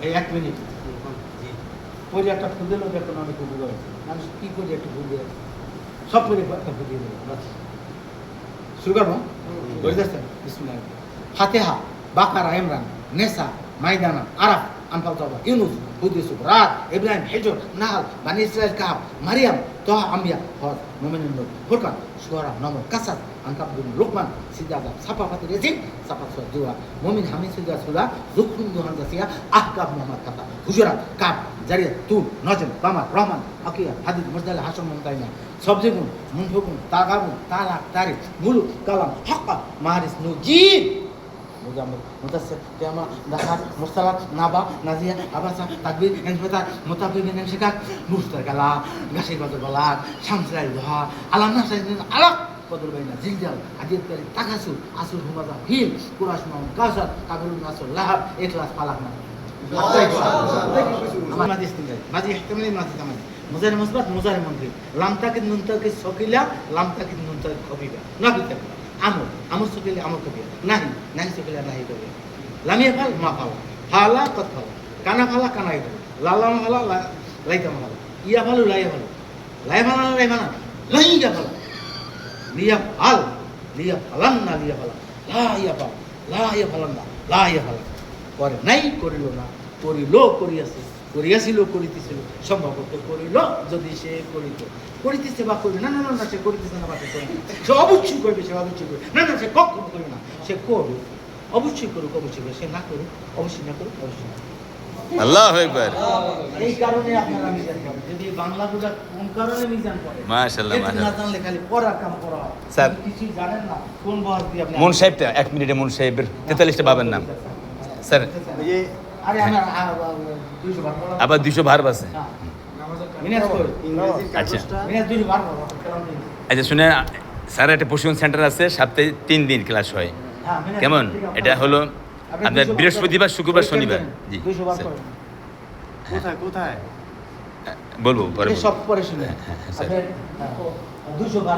এই 1 মিনিট পরে একটা ফুল দিল, দেখুন অনেক উপকার হয়েছে। মানুষ কী করে একটু ফুল দিয়ে সব করে একটা ফুল দিয়ে দেবো। শুরু করবো, বুঝতে পারছেন? বিসমিল্লাহ। ফাতিহা, বাকারা, ইমরান, নেসা, মাইদানা, আরাফ, আনফাল, তাওবা, ইউনুস, হুদ, ইউসুফ, রাত, ইব্রাহিম, হিজর, নাহাল, বানি ইসরাইল, কাব, মারিয়াম, তোহা, আম্বিয়া, হজ, মুমিনুন, নূর, ফুরকান, শুআরা, নমল, কাসাস, আনকাবুল, লুকমান, সিজদা, সাফা, ফাতির, ইয়াসিন, সাফা, সূরা জুয়া, মুমিন, হামিদ, সিজদা, সূরা যুখরুন, দুহান, জাসিয়া, আহকাব, মুহাম্মদ, কাতা, হুজুরাত, কাব, জারিয়াত, তুর, নজম, কামার, রহমান, আকিয়া, হাদিদ, মুজদাল, হাশর, মুমতাইনা, সবজেগুন, মুনফুকুন, তাগাবুন, তালাক, তারিক, মুলুক, কালাম, হাক্কা, মাহারিস, নুজিব, মুজাম্মিল, মুদাসসির, কিয়ামা, দাখার, মুরসালাত, নাবা, নাজিয়া, আবাসা, তাকবীর, ইনফিতার, মুতাফিবিন, ইনশিকাক, মুস্তাকালা, গাশির বাদর বালাক, শামসুল দুহা, আলাম নাসাইদিন, আলাক, কদর বাইনা, জিলজাল, আদিয়াত কারি, তাকাসুর, আসুর, হুমাজা, হিল, কুরাশ, মাউন, কাউসার, কাবিরুন, নাসর, লাহাব, ইখলাস, ফালাক, না। মাজি ইস্তিমরাই, মাজি ইহতিমালি, মাজি তামাজি, মুজারে মুসবাত, মুজারে মনফি, লাম তাকিদ, নুন তাকিদ, সকিলা, লাম তাকিদ, নুন তাকিদ, খবিবা, নাবি তাকিদ, আমর, আমর সকিলে, আমর কবিয়া, নাহি, নাহি সকিলে, নাহি কবিয়া, লামিয়া ফাল, মা ফালা, ফালা, কত ফালা, কানা ফালা, কানাই ফালা, লালামা ফালা, লাইতামা ফালা, ইয়া ফালু, লাইয়া ফালু, লাই ফালা, লাই ফালা, লাইয়া ফালা, লিয়া ফাল, লিয়া ফালান না, লিয়া ফালা, লা ইয়া ফাল, লা ইয়া ফালান না, লা ইয়া ফালা, করে নাই, করিল না, করিল, করিয়াছে, করিয়াছিল, করিতেছিল, সম্ভবত করিল, যদি সে করিত, করিতেছে বা করিল না, না না না, সে করিতেছে না বা সে করিল, সে অবশ্যই করবে, সে অবশ্যই করবে না, না সে কখনো করবে না, সে করবে, অবশ্যই করুক, অবশ্যই করবে, সে না করুক, অবশ্যই না করুক, অবশ্যই না। আল্লাহু আকবার। এই কারণে আপনারা মিজান করেন। যদি বাংলা বোঝা কোন কারণে মিজান করে, মাশাআল্লাহ, একটু না জানলে খালি পড়ার কাম করা হয়। স্যার, আপনি কিছুই জানেন না, কোন বহাজ দিয়ে আপনি মুন সাহেবটা 1 মিনিটে মুন সাহেবের 43টা বাবার নাম স্যার। আরে আমার 200 বার পড়া, আবার 200 ভার্ব আছে। হ্যাঁ মিনাজ কই আচ্ছা মিনাজ 200 বার পড়া কালাম নেই। আচ্ছা শুনে স্যার একটা প্রশিক্ষণ সেন্টার আছে, সপ্তাহে 3 দিন ক্লাস হয়। হ্যাঁ মিনাজ কেমন? এটা হলো আপনি আপনার 200 বার বৃহস্পতিবার, করেন। শুক্রবার, শনিবার। জি 200 বার স্যার। করেন। কোথায় কোথায় বলবো পরে এটা বলবো। সব পরে শুনে হ্যাঁ, স্যার। আপনি 200 বার